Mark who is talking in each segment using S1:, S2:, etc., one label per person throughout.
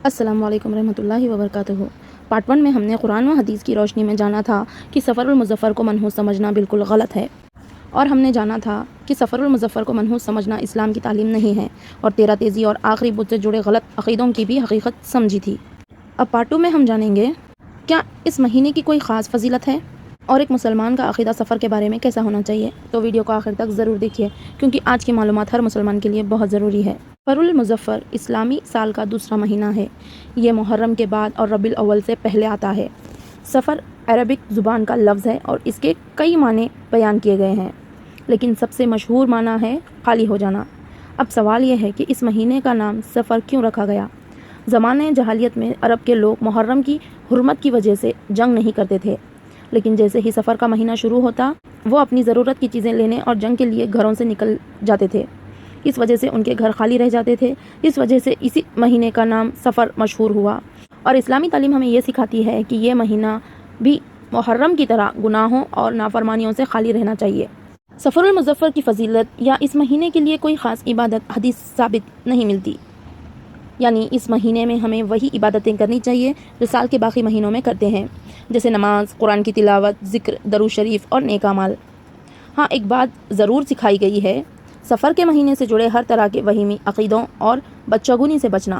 S1: السلام علیکم ورحمۃ اللہ وبرکاتہ۔ پارٹ 1 میں ہم نے قرآن و حدیث کی روشنی میں جانا تھا کہ سفر المظفر کو منحوس سمجھنا بالکل غلط ہے، اور ہم نے جانا تھا کہ سفر المظفر کو منحوس سمجھنا اسلام کی تعلیم نہیں ہے، اور تیرہ تیزی اور آخری بدھ سے جڑے غلط عقیدوں کی بھی حقیقت سمجھی تھی۔ اب پارٹ 2 میں ہم جانیں گے کیا اس مہینے کی کوئی خاص فضیلت ہے، اور ایک مسلمان کا عقیدہ سفر کے بارے میں کیسا ہونا چاہیے۔ تو ویڈیو کو آخر تک ضرور دیکھیے، کیونکہ آج کی معلومات ہر مسلمان کے لیے بہت ضروری ہے۔ سفر المظفر اسلامی سال کا دوسرا مہینہ ہے۔ یہ محرم کے بعد اور ربیع الاول سے پہلے آتا ہے۔ سفر عربک زبان کا لفظ ہے اور اس کے کئی معنی بیان کیے گئے ہیں، لیکن سب سے مشہور معنی ہے خالی ہو جانا۔ اب سوال یہ ہے کہ اس مہینے کا نام سفر کیوں رکھا گیا؟ زمانے جاہلیت میں عرب کے لوگ محرم کی حرمت کی وجہ سے جنگ نہیں کرتے تھے، لیکن جیسے ہی سفر کا مہینہ شروع ہوتا وہ اپنی ضرورت کی چیزیں لینے اور جنگ کے لیے گھروں سے نکل جاتے تھے۔ اس وجہ سے ان کے گھر خالی رہ جاتے تھے، اس وجہ سے اسی مہینے کا نام سفر مشہور ہوا۔ اور اسلامی تعلیم ہمیں یہ سکھاتی ہے کہ یہ مہینہ بھی محرم کی طرح گناہوں اور نافرمانیوں سے خالی رہنا چاہیے۔ سفر المظفر کی فضیلت یا اس مہینے کے لیے کوئی خاص عبادت حدیث ثابت نہیں ملتی، یعنی اس مہینے میں ہمیں وہی عبادتیں کرنی چاہیے جو سال کے باقی مہینوں میں کرتے ہیں، جیسے نماز، قرآن کی تلاوت، ذکر، درود شریف اور نیک اعمال۔ ہاں، ایک بات ضرور سکھائی گئی ہے، سفر کے مہینے سے جڑے ہر طرح کے وہمی عقیدوں اور بدشگونی سے بچنا۔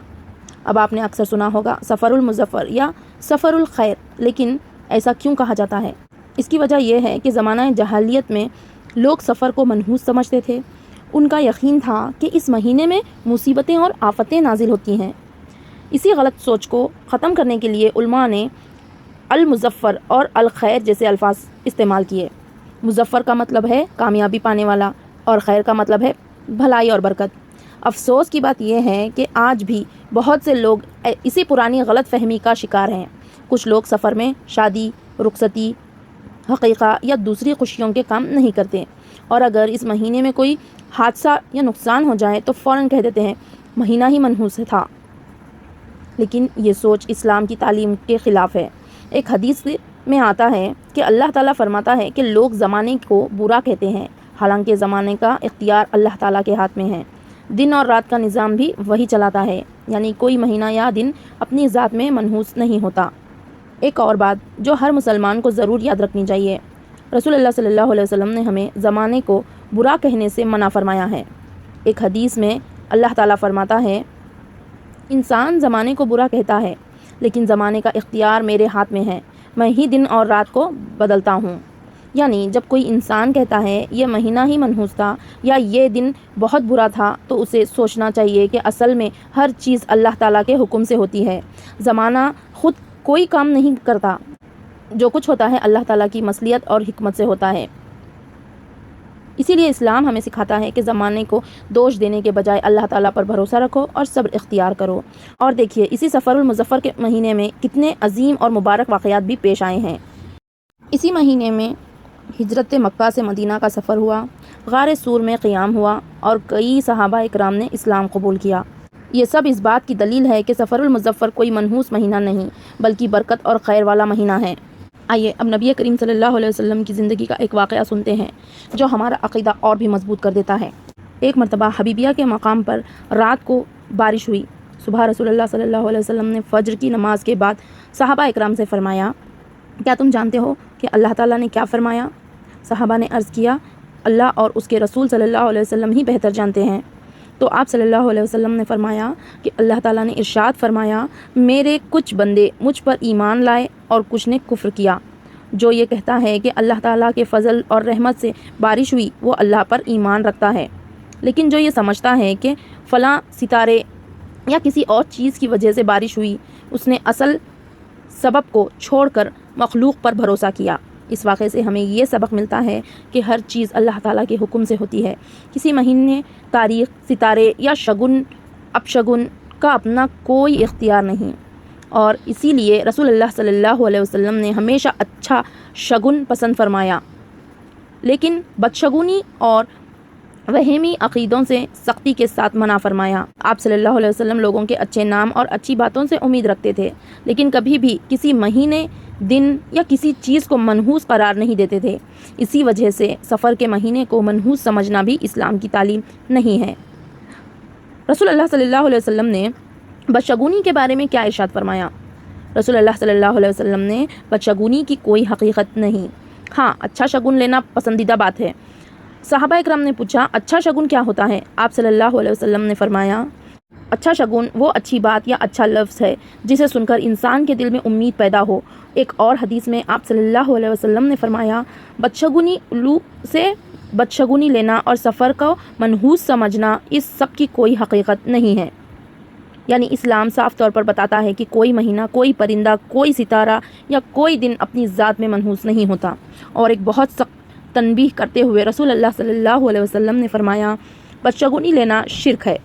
S1: اب آپ نے اکثر سنا ہوگا سفر المظفر یا سفر الخیر، لیکن ایسا کیوں کہا جاتا ہے؟ اس کی وجہ یہ ہے کہ زمانہ جاہلیت میں لوگ سفر کو منحوس سمجھتے تھے۔ ان کا یقین تھا کہ اس مہینے میں مصیبتیں اور آفتیں نازل ہوتی ہیں۔ اسی غلط سوچ کو ختم کرنے کے لیے علماء نے المظفر اور الخیر جیسے الفاظ استعمال کیے۔ مظفر کا مطلب ہے کامیابی پانے والا، اور خیر کا مطلب ہے بھلائی اور برکت۔ افسوس کی بات یہ ہے کہ آج بھی بہت سے لوگ اسی پرانی غلط فہمی کا شکار ہیں۔ کچھ لوگ سفر میں شادی، رخصتی، حقیقہ یا دوسری خوشیوں کے کام نہیں کرتے، اور اگر اس مہینے میں کوئی حادثہ یا نقصان ہو جائے تو فوراً کہہ دیتے ہیں مہینہ ہی منحوس تھا۔ لیکن یہ سوچ اسلام کی تعلیم کے خلاف ہے۔ ایک حدیث میں آتا ہے کہ اللہ تعالیٰ فرماتا ہے کہ لوگ زمانے کو برا کہتے ہیں، حالانکہ زمانے کا اختیار اللہ تعالیٰ کے ہاتھ میں ہے۔ دن اور رات کا نظام بھی وہی چلاتا ہے، یعنی کوئی مہینہ یا دن اپنی ذات میں منحوس نہیں ہوتا۔ ایک اور بات جو ہر مسلمان کو ضرور یاد رکھنی چاہیے، رسول اللہ صلی اللہ علیہ وسلم نے ہمیں زمانے کو برا کہنے سے منع فرمایا ہے۔ ایک حدیث میں اللہ تعالیٰ فرماتا ہے، انسان زمانے کو برا کہتا ہے، لیکن زمانے کا اختیار میرے ہاتھ میں ہے، میں ہی دن اور رات کو بدلتا ہوں۔ یعنی جب کوئی انسان کہتا ہے یہ مہینہ ہی منحوس تھا یا یہ دن بہت برا تھا، تو اسے سوچنا چاہیے کہ اصل میں ہر چیز اللہ تعالیٰ کے حکم سے ہوتی ہے۔ زمانہ خود کوئی کام نہیں کرتا، جو کچھ ہوتا ہے اللہ تعالیٰ کی مصلحت اور حکمت سے ہوتا ہے۔ اسی لیے اسلام ہمیں سکھاتا ہے کہ زمانے کو دوش دینے کے بجائے اللہ تعالیٰ پر بھروسہ رکھو اور صبر اختیار کرو۔ اور دیکھیے اسی سفر المظفر کے مہینے میں کتنے عظیم اور مبارک واقعات بھی پیش آئے ہیں۔ اسی مہینے میں ہجرت مکہ سے مدینہ کا سفر ہوا، غار سور میں قیام ہوا، اور کئی صحابہ اکرام نے اسلام قبول کیا۔ یہ سب اس بات کی دلیل ہے کہ سفر المظفر کوئی منحوس مہینہ نہیں، بلکہ برکت اور خیر والا مہینہ ہے۔ آئیے اب نبی کریم صلی اللہ علیہ وسلم کی زندگی کا ایک واقعہ سنتے ہیں جو ہمارا عقیدہ اور بھی مضبوط کر دیتا ہے۔ ایک مرتبہ حبیبیہ کے مقام پر رات کو بارش ہوئی۔ صبح رسول اللہ صلی اللہ علیہ وسلم نے فجر کی نماز کے بعد صحابہ اکرام سے فرمایا، کیا تم جانتے ہو کہ اللہ تعالیٰ نے کیا فرمایا؟ صحابہ نے عرض کیا، اللہ اور اس کے رسول صلی اللہ علیہ وسلم ہی بہتر جانتے ہیں۔ تو آپ صلی اللہ علیہ وسلم نے فرمایا کہ اللہ تعالیٰ نے ارشاد فرمایا، میرے کچھ بندے مجھ پر ایمان لائے اور کچھ نے کفر کیا۔ جو یہ کہتا ہے کہ اللہ تعالیٰ کے فضل اور رحمت سے بارش ہوئی، وہ اللہ پر ایمان رکھتا ہے، لیکن جو یہ سمجھتا ہے کہ فلاں ستارے یا کسی اور چیز کی وجہ سے بارش ہوئی، اس نے اصل سبب کو چھوڑ کر مخلوق پر بھروسہ کیا۔ اس واقعے سے ہمیں یہ سبق ملتا ہے کہ ہر چیز اللہ تعالیٰ کے حکم سے ہوتی ہے۔ کسی مہینے، تاریخ، ستارے یا شگن اپشگن کا اپنا کوئی اختیار نہیں، اور اسی لیے رسول اللہ صلی اللہ علیہ وسلم نے ہمیشہ اچھا شگن پسند فرمایا، لیکن بدشگونی اور وہمی عقیدوں سے سختی کے ساتھ منع فرمایا۔ آپ صلی اللہ علیہ وسلم لوگوں کے اچھے نام اور اچھی باتوں سے امید رکھتے تھے، لیکن کبھی بھی کسی مہینے، دن یا کسی چیز کو منحوس قرار نہیں دیتے تھے۔ اسی وجہ سے سفر کے مہینے کو منحوس سمجھنا بھی اسلام کی تعلیم نہیں ہے۔ رسول اللہ صلی اللہ علیہ وسلم نے بدشگونی کے بارے میں کیا ارشاد فرمایا؟ رسول اللہ صلی اللہ علیہ وسلم نے بدشگونی کی کوئی حقیقت نہیں، ہاں اچھا شگون لینا پسندیدہ بات ہے۔ صحابہ اکرام نے پوچھا اچھا شگون کیا ہوتا ہے؟ آپ صلی اللہ علیہ وسلم نے فرمایا اچھا شگون وہ اچھی بات یا اچھا لفظ ہے جسے سن کر انسان کے دل میں امید پیدا ہو۔ ایک اور حدیث میں آپ صلی اللہ علیہ وسلم نے فرمایا بدشگونی الو سے بدشگونی لینا اور سفر کو منحوس سمجھنا اس سب کی کوئی حقیقت نہیں ہے۔ یعنی اسلام صاف طور پر بتاتا ہے کہ کوئی مہینہ، کوئی پرندہ، کوئی ستارہ یا کوئی دن اپنی ذات میں منحوس نہیں ہوتا۔ اور ایک بہت سخت تنبیہ کرتے ہوئے رسول اللہ صلی اللہ علیہ وسلم نے فرمایا بدشگونی لینا شرک ہے،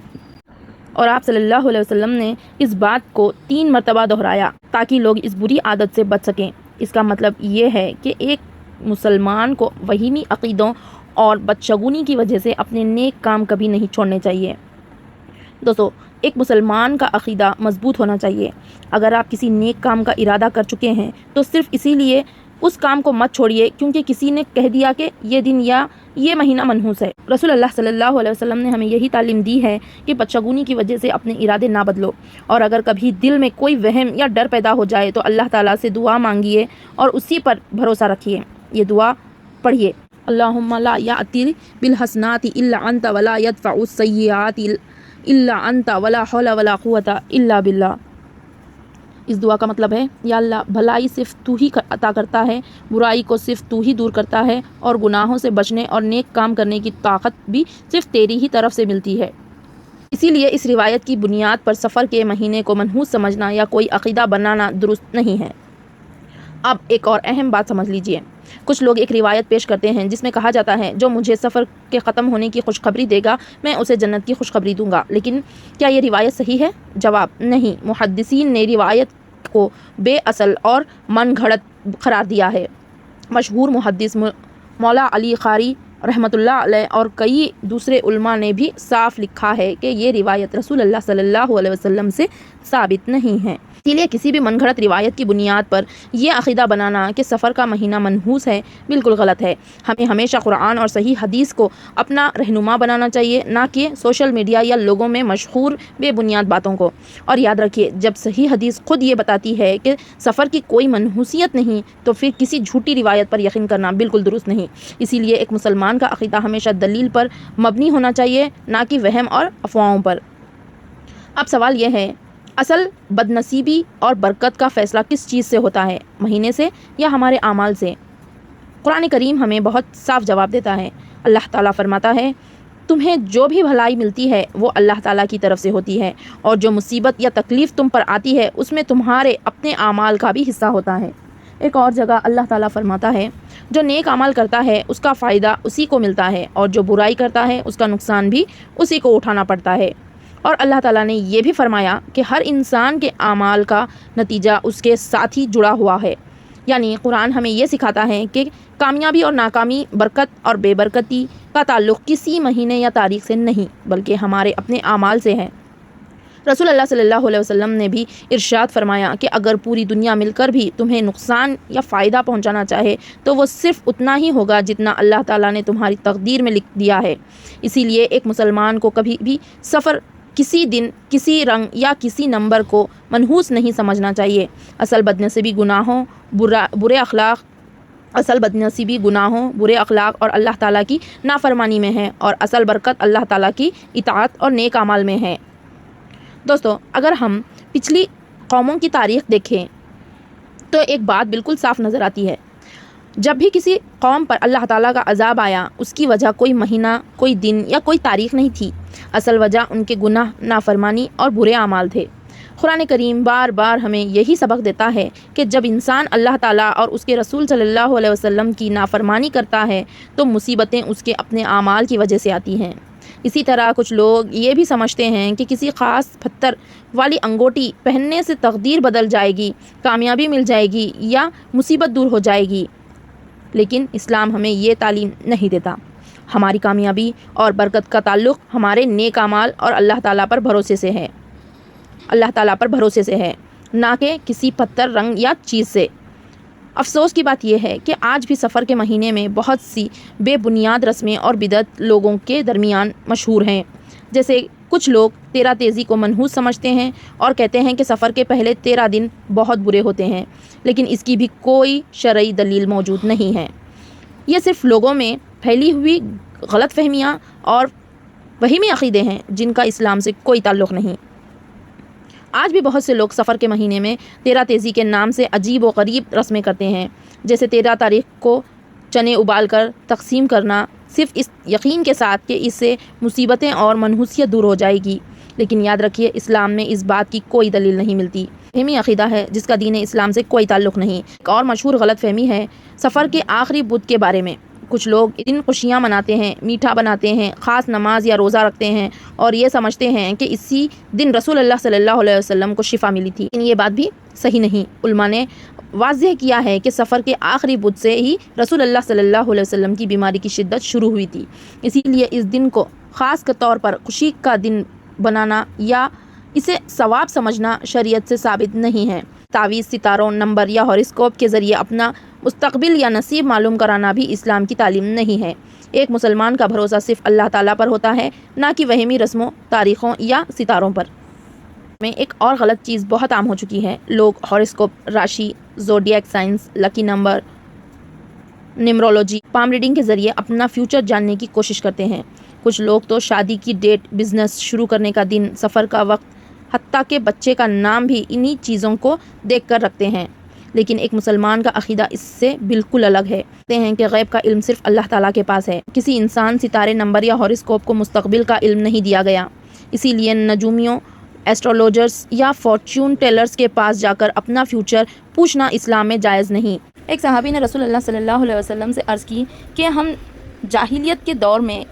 S1: اور آپ صلی اللہ علیہ وسلم نے اس بات کو 3 مرتبہ دہرایا تاکہ لوگ اس بری عادت سے بچ سکیں۔ اس کا مطلب یہ ہے کہ ایک مسلمان کو وہمی عقیدوں اور بدشگونی کی وجہ سے اپنے نیک کام کبھی نہیں چھوڑنے چاہیے۔ دوستو، ایک مسلمان کا عقیدہ مضبوط ہونا چاہیے۔ اگر آپ کسی نیک کام کا ارادہ کر چکے ہیں تو صرف اسی لیے اس کام کو مت چھوڑیے کیونکہ کسی نے کہہ دیا کہ یہ دن یا یہ مہینہ منحوس ہے۔ رسول اللہ صلی اللہ علیہ وسلم نے ہمیں یہی تعلیم دی ہے کہ بدشگونی کی وجہ سے اپنے ارادے نہ بدلو، اور اگر کبھی دل میں کوئی وہم یا ڈر پیدا ہو جائے تو اللہ تعالیٰ سے دعا مانگیے اور اسی پر بھروسہ رکھیے۔ یہ دعا پڑھیے، اللہم لا یأتی بالحسنات الا انت ولا یدفع السیئات الا انت ولا حول ولا قوت الا باللہ۔ اس دعا کا مطلب ہے یا اللہ بھلائی صرف تو ہی عطا کرتا ہے، برائی کو صرف تو ہی دور کرتا ہے، اور گناہوں سے بچنے اور نیک کام کرنے کی طاقت بھی صرف تیری ہی طرف سے ملتی ہے۔ اسی لیے اس روایت کی بنیاد پر سفر کے مہینے کو منحوس سمجھنا یا کوئی عقیدہ بنانا درست نہیں ہے۔ اب ایک اور اہم بات سمجھ لیجئے۔ کچھ لوگ ایک روایت پیش کرتے ہیں جس میں کہا جاتا ہے جو مجھے سفر کے ختم ہونے کی خوشخبری دے گا میں اسے جنت کی خوشخبری دوں گا، لیکن کیا یہ روایت صحیح ہے؟ جواب نہیں، محدثین نے روایت کو بے اصل اور من گھڑت قرار دیا ہے۔ مشہور محدث مولا علی قاری رحمۃ اللہ علیہ اور کئی دوسرے علماء نے بھی صاف لکھا ہے کہ یہ روایت رسول اللہ صلی اللہ علیہ وسلم سے ثابت نہیں ہے۔ اسی لیے کسی بھی من گھڑت روایت کی بنیاد پر یہ عقیدہ بنانا کہ سفر کا مہینہ منحوس ہے بالکل غلط ہے۔ ہمیں ہمیشہ قرآن اور صحیح حدیث کو اپنا رہنما بنانا چاہیے، نہ کہ سوشل میڈیا یا لوگوں میں مشہور بے بنیاد باتوں کو۔ اور یاد رکھیے، جب صحیح حدیث خود یہ بتاتی ہے کہ سفر کی کوئی منحوسیت نہیں تو پھر کسی جھوٹی روایت پر یقین کرنا بالکل درست نہیں۔ اسی لیے ایک مسلمان کا عقیدہ ہمیشہ دلیل پر مبنی ہونا چاہیے، نہ کہ وہم اور افواہوں پر۔ اب سوال یہ ہے، اصل بدنصیبی اور برکت کا فیصلہ کس چیز سے ہوتا ہے، مہینے سے یا ہمارے اعمال سے؟ قرآن کریم ہمیں بہت صاف جواب دیتا ہے۔ اللہ تعالیٰ فرماتا ہے تمہیں جو بھی بھلائی ملتی ہے وہ اللہ تعالیٰ کی طرف سے ہوتی ہے، اور جو مصیبت یا تکلیف تم پر آتی ہے اس میں تمہارے اپنے اعمال کا بھی حصہ ہوتا ہے۔ ایک اور جگہ اللہ تعالیٰ فرماتا ہے جو نیک عمل کرتا ہے اس کا فائدہ اسی کو ملتا ہے، اور جو برائی کرتا ہے اس کا نقصان بھی اسی کو اٹھانا پڑتا ہے۔ اور اللہ تعالیٰ نے یہ بھی فرمایا کہ ہر انسان کے اعمال کا نتیجہ اس کے ساتھ ہی جڑا ہوا ہے۔ یعنی قرآن ہمیں یہ سکھاتا ہے کہ کامیابی اور ناکامی، برکت اور بے برکتی کا تعلق کسی مہینے یا تاریخ سے نہیں بلکہ ہمارے اپنے اعمال سے ہے۔ رسول اللہ صلی اللہ علیہ وسلم نے بھی ارشاد فرمایا کہ اگر پوری دنیا مل کر بھی تمہیں نقصان یا فائدہ پہنچانا چاہے تو وہ صرف اتنا ہی ہوگا جتنا اللہ تعالیٰ نے تمہاری تقدیر میں لکھ دیا ہے۔ اسی لیے ایک مسلمان کو کبھی بھی سفر، کسی دن، کسی رنگ یا کسی نمبر کو منحوس نہیں سمجھنا چاہیے۔ اصل بدنصیبی گناہوں، برے اخلاق اور اللہ تعالیٰ کی نافرمانی میں ہے، اور اصل برکت اللہ تعالیٰ کی اطاعت اور نیک اعمال میں ہے۔ دوستو، اگر ہم پچھلی قوموں کی تاریخ دیکھیں تو ایک بات بالکل صاف نظر آتی ہے۔ جب بھی کسی قوم پر اللہ تعالیٰ کا عذاب آیا اس کی وجہ کوئی مہینہ، کوئی دن یا کوئی تاریخ نہیں تھی، اصل وجہ ان کے گناہ، نافرمانی اور برے اعمال تھے۔ قرآن کریم بار بار ہمیں یہی سبق دیتا ہے کہ جب انسان اللہ تعالیٰ اور اس کے رسول صلی اللہ علیہ وسلم کی نافرمانی کرتا ہے تو مصیبتیں اس کے اپنے اعمال کی وجہ سے آتی ہیں۔ اسی طرح کچھ لوگ یہ بھی سمجھتے ہیں کہ کسی خاص پتھر والی انگوٹی پہننے سے تقدیر بدل جائے گی، کامیابی مل جائے گی یا مصیبت دور ہو جائے گی، لیکن اسلام ہمیں یہ تعلیم نہیں دیتا۔ ہماری کامیابی اور برکت کا تعلق ہمارے نیک اعمال اور اللہ تعالیٰ پر بھروسے سے ہے، نہ کہ کسی پتھر، رنگ یا چیز سے۔ افسوس کی بات یہ ہے کہ آج بھی سفر کے مہینے میں بہت سی بے بنیاد رسمیں اور بدعت لوگوں کے درمیان مشہور ہیں۔ جیسے کچھ لوگ 13 تیزی کو منحوس سمجھتے ہیں اور کہتے ہیں کہ سفر کے پہلے 13 دن بہت برے ہوتے ہیں، لیکن اس کی بھی کوئی شرعی دلیل موجود نہیں ہے۔ یہ صرف لوگوں میں پھیلی ہوئی غلط فہمیاں اور وہمی عقیدے ہیں جن کا اسلام سے کوئی تعلق نہیں۔ آج بھی بہت سے لوگ سفر کے مہینے میں 13 تیزی کے نام سے عجیب و غریب رسمیں کرتے ہیں، جیسے 13 تاریخ کو چنے ابال کر تقسیم کرنا، صرف اس یقین کے ساتھ کہ اس سے مصیبتیں اور منحوسیت دور ہو جائے گی۔ لیکن یاد رکھیے، اسلام میں اس بات کی کوئی دلیل نہیں ملتی۔ فہمی عقیدہ ہے جس کا دین اسلام سے کوئی تعلق نہیں۔ ایک اور مشہور غلط فہمی ہے سفر کے آخری بدھ کے بارے میں۔ کچھ لوگ دن خوشیاں مناتے ہیں، میٹھا بناتے ہیں، خاص نماز یا روزہ رکھتے ہیں اور یہ سمجھتے ہیں کہ اسی دن رسول اللہ صلی اللہ علیہ وسلم کو شفا ملی تھی، لیکن یہ بات بھی صحیح نہیں۔ علماء نے واضح کیا ہے کہ سفر کے آخری بدھ سے ہی رسول اللہ صلی اللہ علیہ وسلم کی بیماری کی شدت شروع ہوئی تھی، اسی لیے اس دن کو خاص طور پر خوشی کا دن بنانا یا اسے ثواب سمجھنا شریعت سے ثابت نہیں ہے۔ تعویذ، ستاروں، نمبر یا ہاروسکوپ کے ذریعے اپنا مستقبل یا نصیب معلوم کرانا بھی اسلام کی تعلیم نہیں ہے۔ ایک مسلمان کا بھروسہ صرف اللہ تعالیٰ پر ہوتا ہے، نہ کہ وہمی رسموں، تاریخوں یا ستاروں پر۔ میں ایک اور غلط چیز بہت عام ہو چکی ہے۔ لوگ ہاروسکوپ، راشی، زوڈیاک سائنس، لکی نمبر، نیمرولوجی، پام ریڈنگ کے ذریعے اپنا فیوچر جاننے کی کوشش کرتے ہیں۔ کچھ لوگ تو شادی کی ڈیٹ، بزنس شروع کرنے کا دن، سفر کا وقت، حتیٰ کہ بچے کا نام بھی انہی چیزوں کو دیکھ کر رکھتے ہیں، لیکن ایک مسلمان کا عقیدہ اس سے بالکل الگ ہے۔ کہتے ہیں کہ غیب کا علم صرف اللہ تعالیٰ کے پاس ہے۔ کسی انسان، ستارے، نمبر یا ہاروسکوپ کو مستقبل کا علم نہیں دیا گیا، اسی لیے نجومیوں، ایسٹرولوجرز یا فارچون ٹیلرز کے پاس جا کر اپنا فیوچر پوچھنا اسلام میں جائز نہیں۔ ایک صحابی نے رسول اللہ صلی اللہ علیہ وسلم سے عرض کی کہ ہم جاہلیت کے دور میں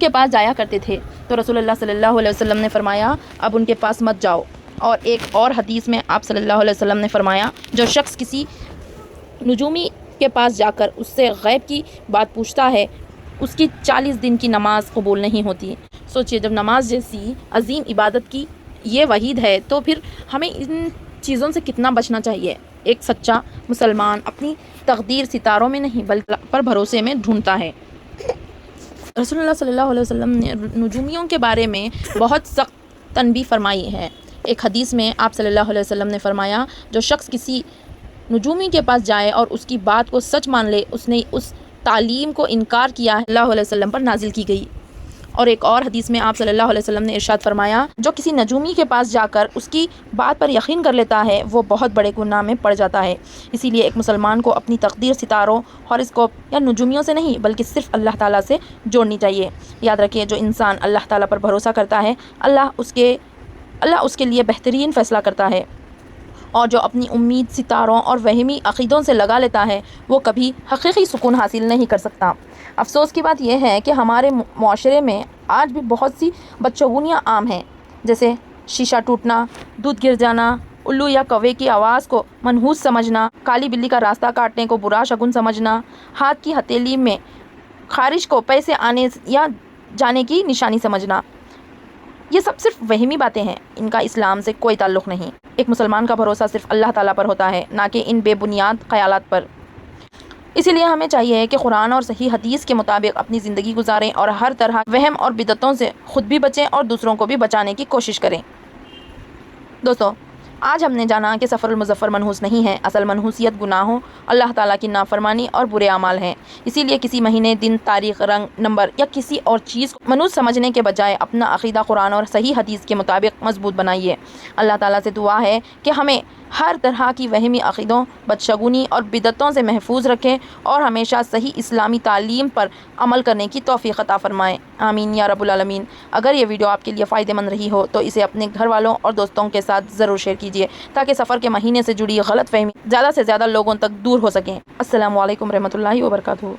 S1: کے پاس جایا کرتے تھے، تو رسول اللہ صلی اللہ علیہ وسلم نے فرمایا اب ان کے پاس مت جاؤ۔ اور ایک اور حدیث میں آپ صلی اللہ علیہ وسلم نے فرمایا جو شخص کسی نجومی کے پاس جا کر اس سے غیب کی بات پوچھتا ہے، اس کی 40 دن کی نماز قبول نہیں ہوتی۔ سوچئے، جب نماز جیسی عظیم عبادت کی یہ وعید ہے تو پھر ہمیں ان چیزوں سے کتنا بچنا چاہیے۔ ایک سچا مسلمان اپنی تقدیر ستاروں میں نہیں بلکہ اللہ پر بھروسے میں ڈھونڈتا ہے۔ رسول اللہ صلی اللہ علیہ وسلم نے نجومیوں کے بارے میں بہت سخت تنبیہ فرمائی ہے۔ ایک حدیث میں آپ صلی اللہ علیہ وسلم نے فرمایا جو شخص کسی نجومی کے پاس جائے اور اس کی بات کو سچ مان لے، اس نے اس تعلیم کو انکار کیا ہے اللہ علیہ وسلم پر نازل کی گئی۔ اور ایک اور حدیث میں آپ صلی اللہ علیہ وسلم نے ارشاد فرمایا جو کسی نجومی کے پاس جا کر اس کی بات پر یقین کر لیتا ہے وہ بہت بڑے گناہ میں پڑ جاتا ہے۔ اسی لیے ایک مسلمان کو اپنی تقدیر ستاروں، ہاروسکوپ یا نجومیوں سے نہیں بلکہ صرف اللہ تعالیٰ سے جوڑنی چاہیے۔ یاد رکھیے، جو انسان اللہ تعالیٰ پر بھروسہ کرتا ہے اللہ اس کے لیے بہترین فیصلہ کرتا ہے، اور جو اپنی امید ستاروں اور وہمی عقیدوں سے لگا لیتا ہے وہ کبھی حقیقی سکون حاصل نہیں کر سکتا۔ افسوس کی بات یہ ہے کہ ہمارے معاشرے میں آج بھی بہت سی بدشگونیاں عام ہیں، جیسے شیشہ ٹوٹنا، دودھ گر جانا، الو یا کوے کی آواز کو منحوس سمجھنا، کالی بلی کا راستہ کاٹنے کو برا شگن سمجھنا، ہاتھ کی ہتھیلی میں خارش کو پیسے آنے یا جانے کی نشانی سمجھنا۔ یہ سب صرف وہمی باتیں ہیں، ان کا اسلام سے کوئی تعلق نہیں۔ ایک مسلمان کا بھروسہ صرف اللہ تعالیٰ پر ہوتا ہے، نہ کہ ان بے بنیاد خیالات پر۔ اسی لیے ہمیں چاہیے کہ قرآن اور صحیح حدیث کے مطابق اپنی زندگی گزاریں اور ہر طرح وہم اور بدعتوں سے خود بھی بچیں اور دوسروں کو بھی بچانے کی کوشش کریں۔ دوستو، آج ہم نے جانا کہ سفر المظفر منحوس نہیں ہے، اصل منحوسیت گناہوں، اللہ تعالیٰ کی نافرمانی اور برے اعمال ہیں۔ اسی لیے کسی مہینے، دن، تاریخ، رنگ، نمبر یا کسی اور چیز کو منحوس سمجھنے کے بجائے اپنا عقیدہ قرآن اور صحیح حدیث کے مطابق مضبوط بنائیے۔ اللہ تعالیٰ سے دعا ہے کہ ہمیں ہر طرح کی وہمی عقیدوں، بدشگونی اور بدعتوں سے محفوظ رکھیں اور ہمیشہ صحیح اسلامی تعلیم پر عمل کرنے کی توفیق عطا فرمائیں۔ آمین یا رب العالمین۔ اگر یہ ویڈیو آپ کے لیے فائدہ مند رہی ہو تو اسے اپنے گھر والوں اور دوستوں کے ساتھ ضرور شیئر کیجیے تاکہ سفر کے مہینے سے جڑی غلط فہمی زیادہ سے زیادہ لوگوں تک دور ہو سکیں۔ السلام علیکم رحمۃ اللہ وبرکاتہ۔